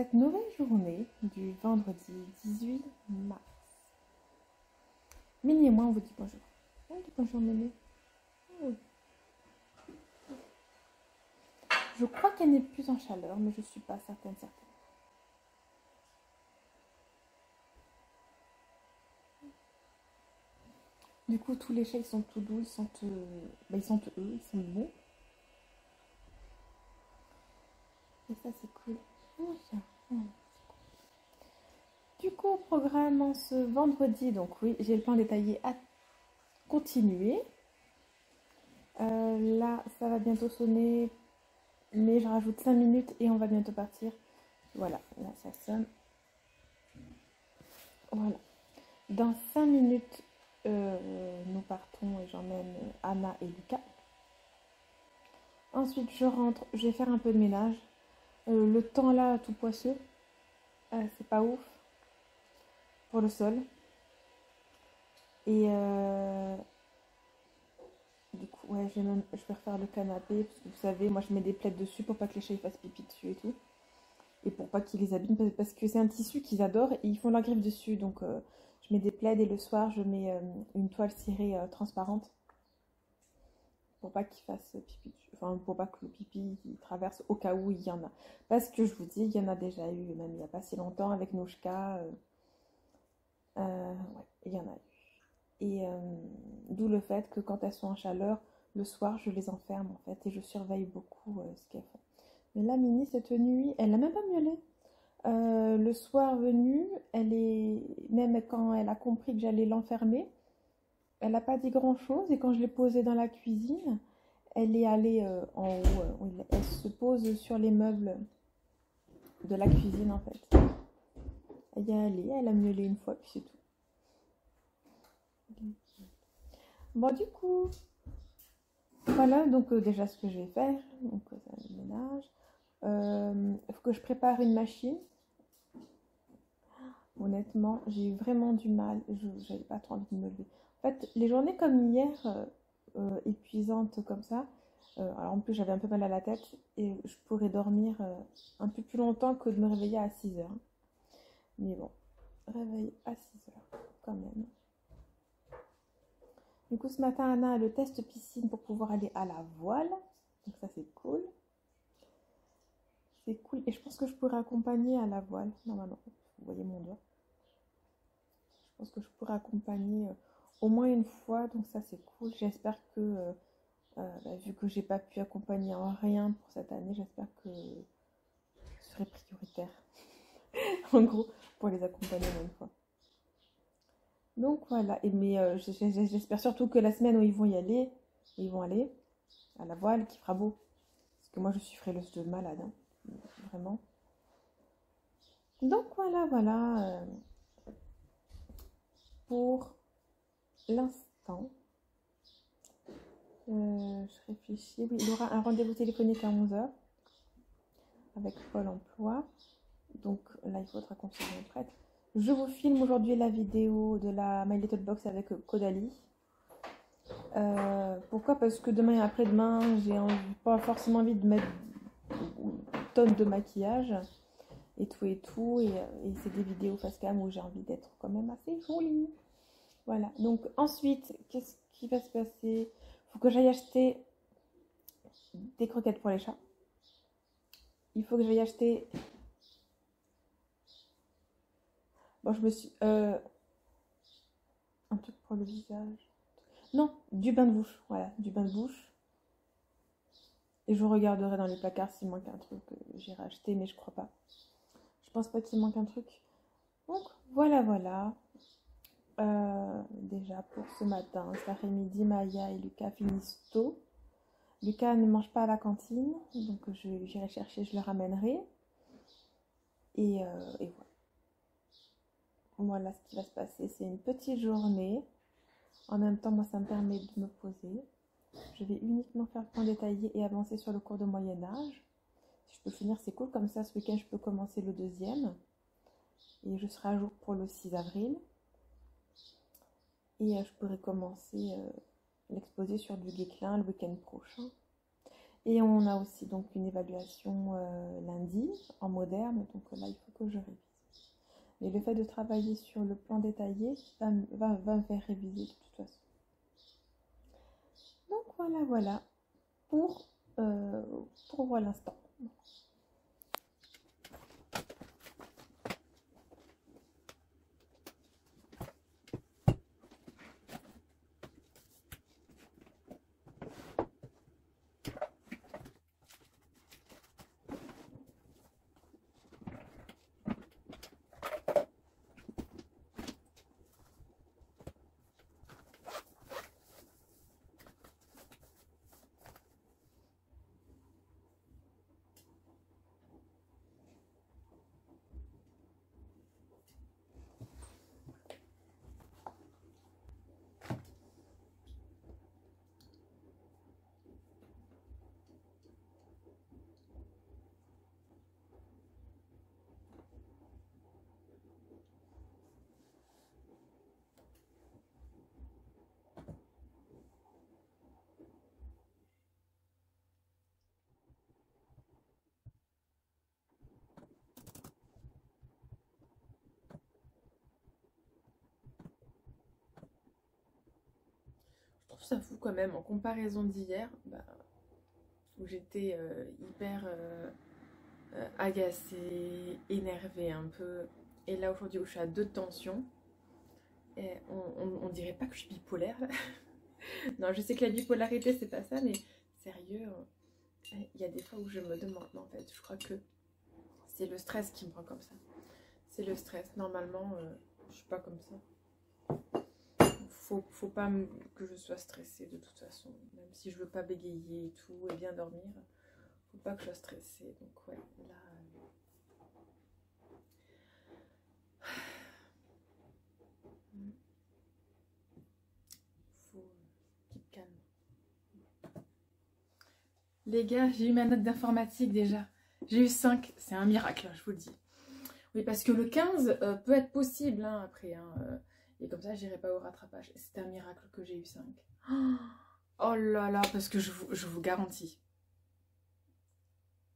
cette nouvelle journée du vendredi 18 mars. Mini et moi, on vous dit bonjour. On dit bonjour, Mémé. Oui. Je crois qu'elle n'est plus en chaleur, mais je ne suis pas certaine. Du coup, tous les chats, ils sont tout doux, ils sentent ils sentent eux, ils sont bons. Et ça, c'est cool. Oh, du coup, au programme en ce vendredi, donc oui, j'ai le plan détaillé à continuer. Là, ça va bientôt sonner, mais je rajoute 5 minutes et on va bientôt partir. Voilà, là, ça sonne. Voilà. Dans 5 minutes, nous partons et j'emmène Anna et Lucas. Ensuite, je rentre, je vais faire un peu de ménage. Le temps là, tout poisseux, c'est pas ouf pour le sol. Et du coup, ouais, je vais refaire le canapé parce que vous savez, moi je mets des plaids dessus pour pas que les chats fassent pipi dessus et tout. Et pour pas qu'ils les abîment parce que c'est un tissu qu'ils adorent et ils font leur griffe dessus. Donc je mets des plaids et le soir je mets une toile cirée transparente pour pas qu'ils fassent pipi dessus. Enfin, pour pas que le pipi traverse au cas où il y en a. Parce que je vous dis, il y en a déjà eu, même il n'y a pas si longtemps avec Nouchka. Ouais, il y en a eu. Et d'où le fait que quand elles sont en chaleur, le soir je les enferme en fait et je surveille beaucoup ce qu'elles font. Mais là, Mini, cette nuit, elle n'a même pas miaulé. Le soir venu, même quand elle a compris que j'allais l'enfermer, elle n'a pas dit grand-chose. Et quand je l'ai posée dans la cuisine, elle est allée en haut. Elle se pose sur les meubles de la cuisine, en fait. Elle y est allée, elle a miaulé une fois, puis c'est tout. Bon, du coup, voilà donc déjà ce que je vais faire. Donc, ça, le ménage. Il faut que je prépare une machine. Honnêtement, j'ai eu vraiment du mal. J'avais pas trop envie de me lever. En fait, les journées comme hier, épuisantes comme ça, alors en plus j'avais un peu mal à la tête et je pourrais dormir un peu plus longtemps que de me réveiller à 6 heures. Mais bon, réveil à 6 heures quand même. Du coup, ce matin, Anna a le test piscine pour pouvoir aller à la voile. Donc ça, c'est cool. C'est cool. Et je pense que je pourrais accompagner à la voile. Normalement, vous voyez mon doigt. Je pense que je pourrais accompagner au moins une fois. Donc ça, c'est cool. J'espère que, vu que j'ai pas pu accompagner en rien pour cette année, j'espère que je serai prioritaire. En gros, pour les accompagner une fois. Donc voilà. Mais j'espère surtout que la semaine où ils vont aller à la voile, qu'il fera beau. Parce que moi, je suis frileuse de malade. Hein. Vraiment. Donc voilà. Pour l'instant, je réfléchis. Oui, il y aura un rendez-vous téléphonique à 11 h avec Pôle emploi. Donc là, il faudra qu'on se mette prête. Je vous filme aujourd'hui la vidéo de la My Little Box avec Caudalie. Pourquoi? Parce que demain et après-demain, j'ai pas forcément envie de mettre une tonne de maquillage et tout. Et c'est des vidéos face cam où j'ai envie d'être quand même assez jolie. Voilà. Donc ensuite, qu'est-ce qui va se passer? Il faut que j'aille acheter des croquettes pour les chats. Il faut que j'aille acheter... Bon, je me suis... un truc pour le visage. Non, du bain de bouche. Voilà, du bain de bouche. Et je regarderai dans les placards s'il manque un truc. J'irai acheter, mais je crois pas. Je pense pas qu'il manque un truc. Donc, voilà. Déjà, pour ce matin, cet après-midi, Maya et Lucas finissent tôt. Lucas ne mange pas à la cantine, donc j'irai chercher, je le ramènerai. Et voilà. Voilà ce qui va se passer. C'est une petite journée. En même temps, moi, ça me permet de me poser. Je vais uniquement faire le point détaillé et avancer sur le cours de Moyen-Âge. Si je peux finir, c'est cool. Comme ça, ce week-end, je peux commencer le 2e. Et je serai à jour pour le 6 avril. Et je pourrai commencer l'exposé sur du Guesclin le week-end prochain. Et on a aussi donc une évaluation lundi en moderne, donc là il faut que je révise. Et le fait de travailler sur le plan détaillé va me faire réviser de toute façon. Donc voilà pour, euh, pour l'instant. Je trouve ça fou quand même en comparaison d'hier, bah, où j'étais hyper agacée, énervée un peu. Et là aujourd'hui où je suis à 2 de tension, et on dirait pas que je suis bipolaire. Non, je sais que la bipolarité c'est pas ça, mais sérieux, il y a des fois où je me demande, en fait, je crois que c'est le stress qui me rend comme ça. C'est le stress. Normalement, je suis pas comme ça. Faut pas que je sois stressée de toute façon. Même si je veux pas bégayer et tout et bien dormir, faut pas que je sois stressée. Donc ouais, là... faut keep calme. Les gars, j'ai eu ma note d'informatique déjà. J'ai eu 5, c'est un miracle, je vous le dis. Oui, parce que le 15 peut être possible hein, après. Hein, et comme ça, j'irai pas au rattrapage. C'est un miracle que j'ai eu 5. Oh là là, parce que je vous garantis.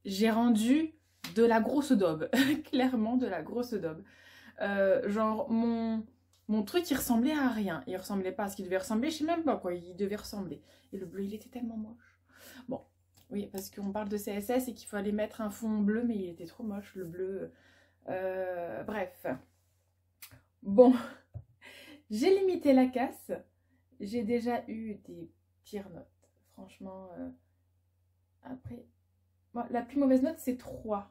J'ai rendu de la grosse daube. Clairement de la grosse daube. Genre, mon truc, il ressemblait à rien. Il ressemblait pas à ce qu'il devait ressembler. Je sais même pas quoi il devait ressembler. Et le bleu, il était tellement moche. Bon, oui, parce qu'on parle de CSS et qu'il faut aller mettre un fond bleu, mais il était trop moche, le bleu. Bref. Bon, j'ai limité la casse. J'ai déjà eu des pires notes. Franchement, après... Bon, la plus mauvaise note, c'est 3.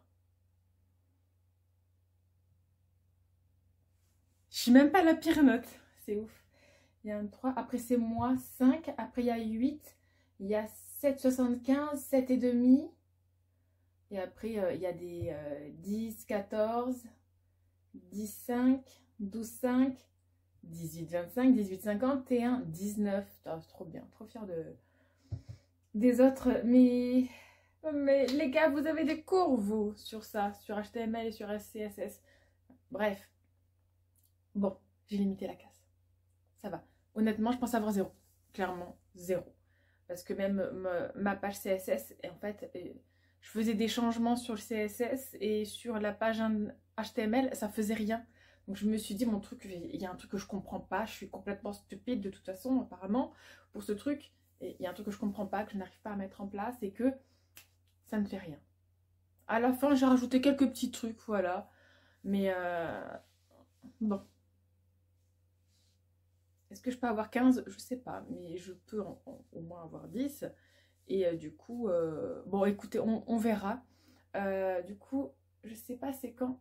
Je suis même pas la pire note. C'est ouf. Il y a un 3. Après, c'est moi, 5. Après, il y a 8. Il y a 7,75, 7,5. Et après, il y a des 10, 14, 10,5, 12,5, 18,25, 18,51, 19. Oh, c'est trop bien. Trop fière des autres. Mais les gars, vous avez des cours, vous, sur ça, sur HTML et sur CSS. Bref. Bon, j'ai limité la casse. Ça va. Honnêtement, je pense avoir 0. Clairement, 0. Parce que même ma page CSS, en fait, je faisais des changements sur le CSS et sur la page HTML, ça faisait rien. Donc je me suis dit, mon truc, il y a un truc que je comprends pas. Je suis complètement stupide de toute façon, apparemment, pour ce truc. Et il y a un truc que je comprends pas, que je n'arrive pas à mettre en place et que ça ne fait rien. À la fin, j'ai rajouté quelques petits trucs, voilà. Mais bon. Est-ce que je peux avoir 15? Je sais pas, mais je peux au moins avoir 10. Et du coup, bon écoutez, on verra. Du coup, je sais pas c'est quand.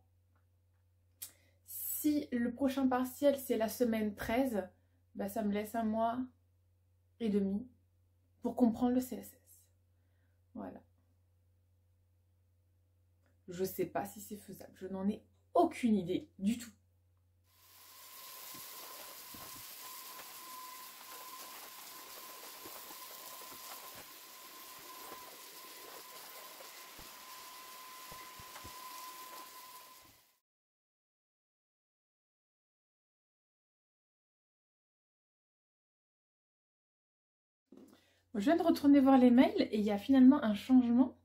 Si le prochain partiel c'est la semaine 13, bah, ça me laisse 1 mois et demi pour comprendre le CSS. Voilà. Je sais pas si c'est faisable. Je n'en ai aucune idée du tout. Je viens de retourner voir les mails et il y a finalement un changement.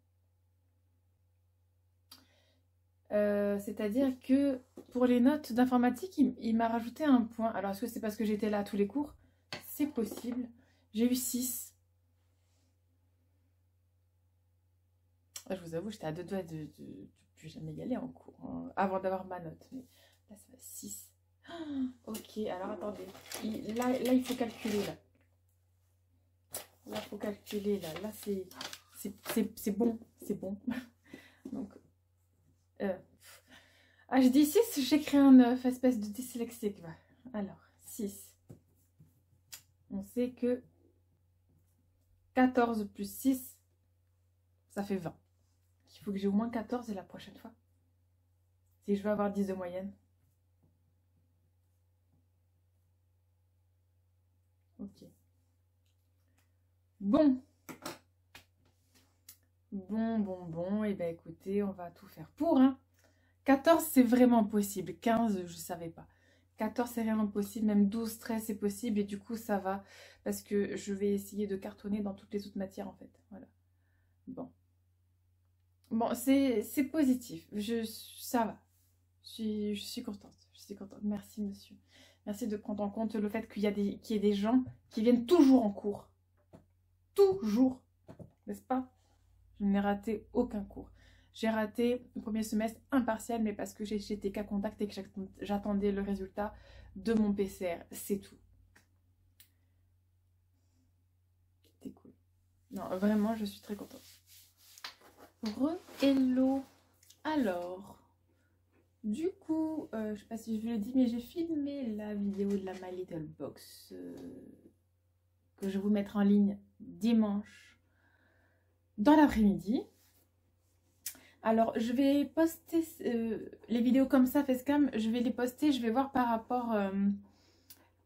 C'est-à-dire que pour les notes d'informatique, il m'a rajouté un point. Alors, est-ce que c'est parce que j'étais là à tous les cours? C'est possible. J'ai eu 6. Je vous avoue, j'étais à 2 doigts de plus jamais y aller en cours, hein, avant d'avoir ma note. Mais là, ça va 6. Ok, alors attendez. Là, il faut calculer, là. Là, il faut calculer, là. Là, c'est bon. C'est bon. Donc, ah, je dis 6, j'écris un 9, espèce de dyslexique. Alors, 6. On sait que 14 plus 6, ça fait 20. Il faut que j'ai au moins 14 la prochaine fois. Si je veux avoir 10 de moyenne. Ok. Bon. Bon. Et ben écoutez, on va tout faire pour, hein. 14, c'est vraiment possible. 15, je savais pas. 14, c'est vraiment possible. Même 12, 13, c'est possible. Et du coup, ça va. Parce que je vais essayer de cartonner dans toutes les autres matières, en fait. Voilà. Bon. Bon, c'est positif. Ça va. Je suis contente. Je suis contente. Merci, monsieur. Merci de prendre en compte le fait qu'il y ait des gens qui viennent toujours en cours. Toujours. N'est-ce pas? Je n'ai raté aucun cours. J'ai raté le premier semestre un partiel, mais parce que j'étais cas contact et que j'attendais le résultat de mon PCR. C'est tout. C'était cool. Non, vraiment, je suis très contente. Hello. Alors, du coup, je sais pas si je vous l'ai dit, mais j'ai filmé la vidéo de la My Little Box que je vais vous mettre en ligne dimanche dans l'après-midi. Alors, je vais poster les vidéos comme ça, facecam, je vais les poster, je vais voir par rapport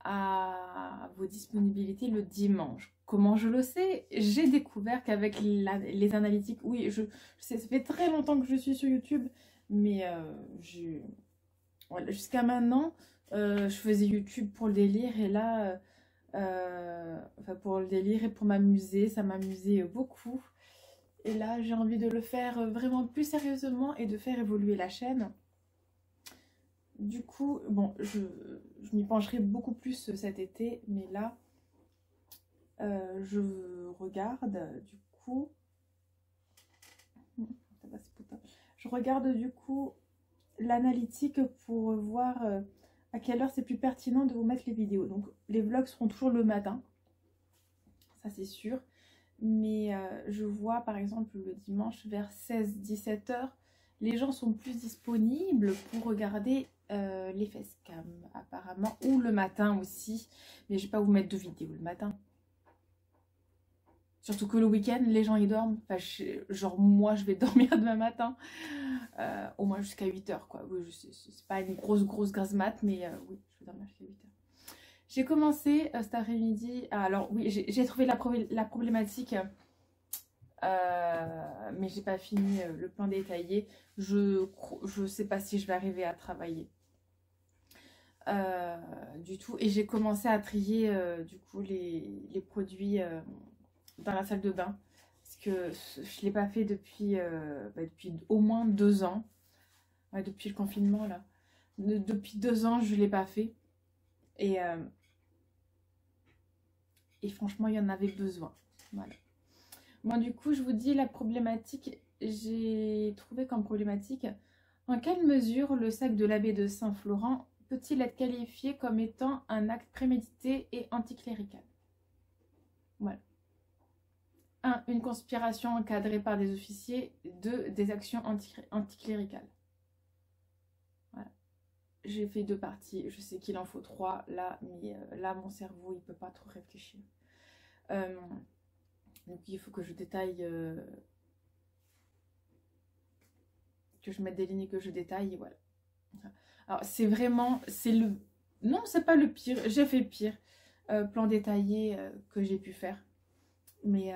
à vos disponibilités le dimanche. Comment je le sais? J'ai découvert qu'avec les analytiques, oui, je sais, ça fait très longtemps que je suis sur YouTube, mais voilà, jusqu'à maintenant, je faisais YouTube pour le délire, et là, enfin pour le délire et pour m'amuser, ça m'amusait beaucoup. Et là, j'ai envie de le faire vraiment plus sérieusement et de faire évoluer la chaîne. Du coup, bon, je m'y pencherai beaucoup plus cet été, mais là, je regarde du coup... Je regarde du coup l'analytique pour voir à quelle heure c'est plus pertinent de vous mettre les vidéos. Donc, les vlogs seront toujours le matin, ça c'est sûr. Mais je vois par exemple le dimanche vers 16-17 heures, les gens sont plus disponibles pour regarder les facecam apparemment, ou le matin aussi. Mais je vais pas vous mettre de vidéos le matin. Surtout que le week-end, les gens y dorment. Enfin, genre moi je vais dormir demain matin, au moins jusqu'à 8 heures quoi. Oui, c'est pas une grosse mat, mais oui, je vais dormir jusqu'à 8 heures. J'ai commencé cet après-midi. Alors oui, j'ai trouvé la problématique, mais j'ai pas fini le plan détaillé. Je sais pas si je vais arriver à travailler du tout. Et j'ai commencé à trier du coup les produits dans la salle de bain. Parce que je l'ai pas fait depuis au moins 2 ans. Ouais, depuis le confinement là. Depuis 2 ans, je l'ai pas fait. Et franchement, il y en avait besoin. Voilà. Bon, du coup, je vous dis la problématique. J'ai trouvé comme problématique: en quelle mesure le sac de l'abbé de Saint-Florent peut-il être qualifié comme étant un acte prémédité et anticlérical? Voilà. 1. Une conspiration encadrée par des officiers. 2. Des actions anticléricales. Voilà. J'ai fait 2 parties. Je sais qu'il en faut 3 là, mais là, mon cerveau, il peut pas trop réfléchir. Donc, il faut que je détaille, que je mette des lignes, que je détaille, et voilà. Alors, c'est vraiment, non, c'est pas le pire. J'ai fait pire plan détaillé que j'ai pu faire. Mais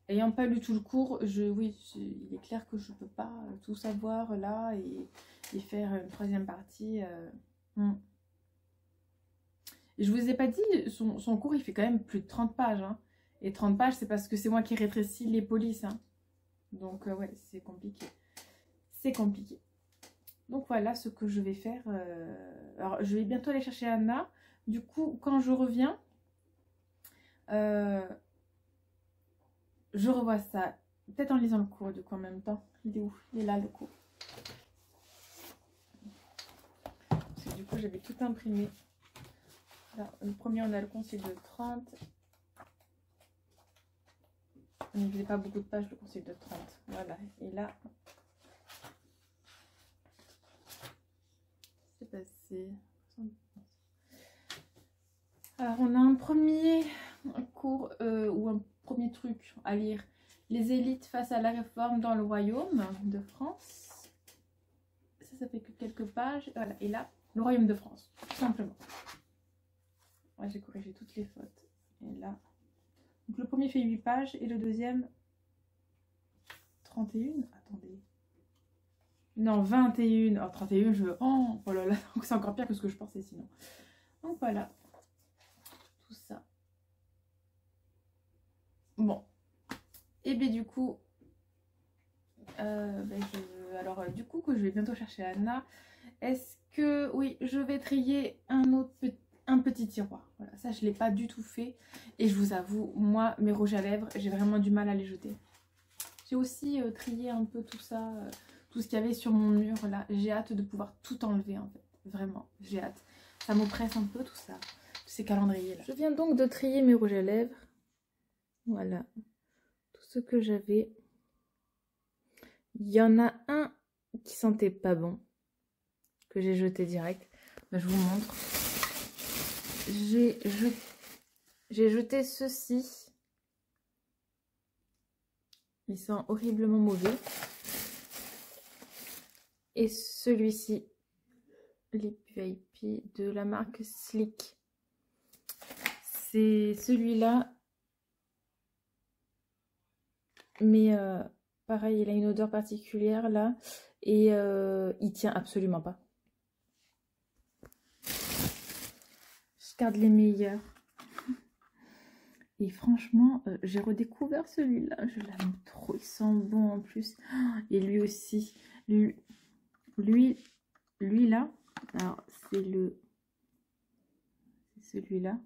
ayant pas lu tout le cours, oui, il est clair que je peux pas tout savoir là et faire une 3e partie. Et je vous ai pas dit, son cours il fait quand même plus de 30 pages. Hein. Et 30 pages, c'est parce que c'est moi qui rétrécis les polices. Hein. Donc, ouais, c'est compliqué. C'est compliqué. Donc, voilà ce que je vais faire. Alors, je vais bientôt aller chercher Anna. Du coup, quand je reviens, je revois ça. Peut-être en lisant le cours, du coup, en même temps. Il est où? Il est là, le cours. Parce que du coup, j'avais tout imprimé. Alors, le premier, on a le conseil de 30. On ne faisait pas beaucoup de pages, le conseil de 30. Voilà. Et là, c'est passé. Alors, on a un premier cours ou un premier truc à lire. Les élites face à la réforme dans le royaume de France. Ça fait que quelques pages. Voilà. Et là, le royaume de France, tout simplement. Ouais, j'ai corrigé toutes les fautes. Et là, donc le premier fait 8 pages et le deuxième 31. Attendez. Non, 21. Oh, 31, oh là là, c'est encore pire que ce que je pensais sinon. Donc voilà. Tout ça. Bon. Et bien du coup, du coup, que je vais bientôt chercher Anna. Est-ce que, oui, je vais trier un petit tiroir. Voilà, ça je ne l'ai pas du tout fait. Et je vous avoue, moi, mes rouges à lèvres, j'ai vraiment du mal à les jeter. J'ai aussi trié un peu tout ça, tout ce qu'il y avait sur mon mur là. J'ai hâte de pouvoir tout enlever en fait. Vraiment, j'ai hâte. Ça m'oppresse un peu tout ça, tous ces calendriers là. Je viens donc de trier mes rouges à lèvres. Voilà, tout ce que j'avais. Il y en a un qui sentait pas bon, que j'ai jeté direct. Ben, je vous montre. J'ai jeté ceci. Il sent horriblement mauvais. Et celui-ci, Lip VIP de la marque Slick. C'est celui-là. Mais pareil, il a une odeur particulière là. Et il tient absolument pas. Je garde les meilleurs. Et franchement, j'ai redécouvert celui-là. Je l'aime trop. Il sent bon en plus. Et lui aussi. Lui là. Alors, c'est celui-là.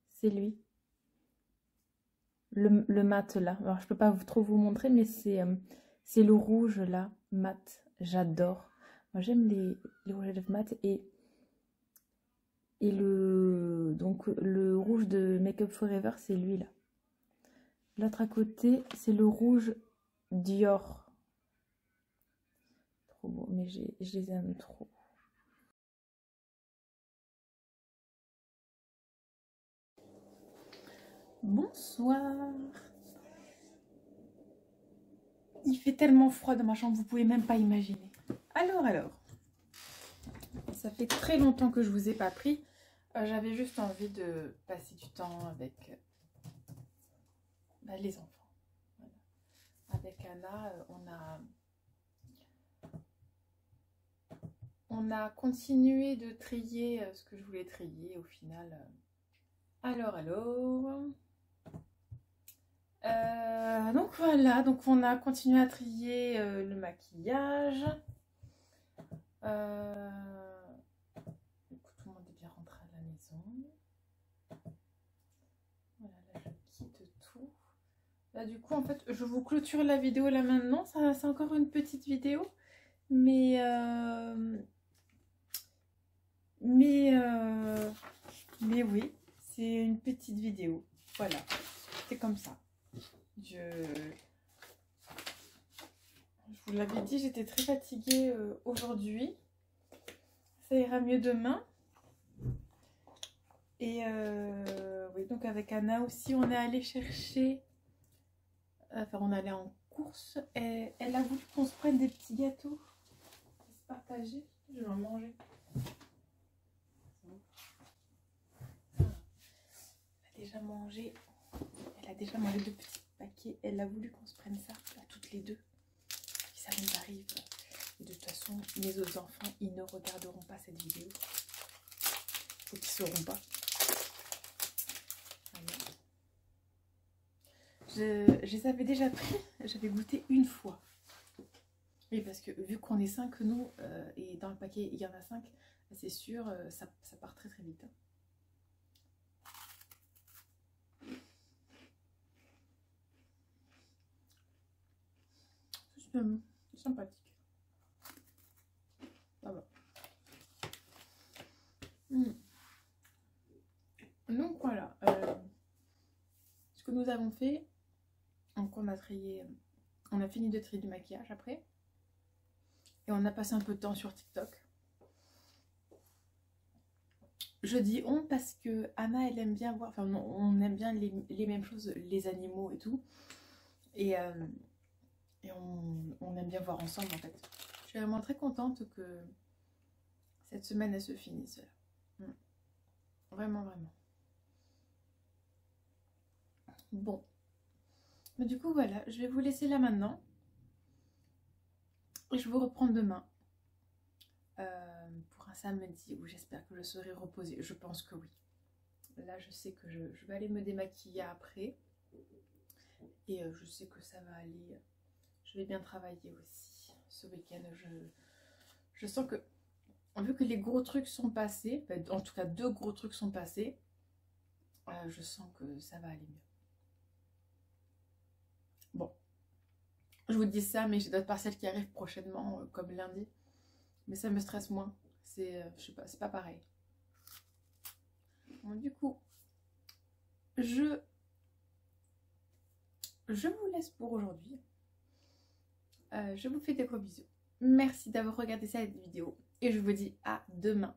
C'est lui. Le mat là. Alors, je peux pas trop vous montrer, mais c'est le rouge là. Mat. J'adore. Moi, j'aime les rouges à lèvres mat. Et le rouge de Make Up Forever, c'est lui là. L'autre à côté, c'est le rouge Dior. Trop beau, mais je les aime trop. Bonsoir. Il fait tellement froid dans ma chambre, vous pouvez même pas imaginer. Alors. Ça fait très longtemps que je vous ai pas pris. J'avais juste envie de passer du temps avec les enfants. Voilà. Avec Anna, on a continué de trier ce que je voulais trier au final. Alors. Donc voilà, donc on a continué à trier le maquillage. Tout le monde est bien rentré à la maison. Voilà, là je quitte tout. Là du coup en fait je vous clôture la vidéo là maintenant. C'est encore une petite vidéo. Mais oui, c'est une petite vidéo. Voilà, c'est comme ça. Je vous l'avais dit, j'étais très fatiguée aujourd'hui. Ça ira mieux demain. Et oui, donc avec Anna aussi, on est allé chercher... Enfin, on allait en course. Et elle a voulu qu'on se prenne des petits gâteaux. Se partager. Je vais en manger. Elle a déjà mangé. Elle a déjà mangé 2 petits paquets. Elle a voulu qu'on se prenne ça, là, toutes les deux. Et ça nous arrive. Et de toute façon, mes autres enfants, ils ne regarderont pas cette vidéo. ou qui ne sauront pas. Je les avais déjà pris, j'avais goûté une fois. Oui, parce que vu qu'on est 5 nous, et dans le paquet il y en a 5, c'est sûr, ça part très très vite. C'est sympathique. Ça va. Donc voilà, ce que nous avons fait, donc on a fini de trier du maquillage après, et on a passé un peu de temps sur TikTok. Je dis on parce que Anna elle aime bien voir, enfin on aime bien les mêmes choses, les animaux et tout, et on aime bien voir ensemble en fait. Je suis vraiment très contente que cette semaine elle se finisse. Vraiment, vraiment. Bon. Mais du coup voilà, je vais vous laisser là maintenant. Et je vous reprends demain. Pour un samedi où j'espère que je serai reposée. Je pense que oui. Là je sais que je vais aller me démaquiller après. Et je sais que ça va aller. Je vais bien travailler aussi ce week-end. Je sens que, vu que les gros trucs sont passés, en tout cas 2 gros trucs sont passés, je sens que ça va aller mieux. Bon, je vous dis ça, mais j'ai d'autres partiels qui arrivent prochainement, comme lundi. Mais ça me stresse moins. Je sais pas, c'est pas pareil. Bon, du coup, je vous laisse pour aujourd'hui. Je vous fais des gros bisous. Merci d'avoir regardé cette vidéo et je vous dis à demain.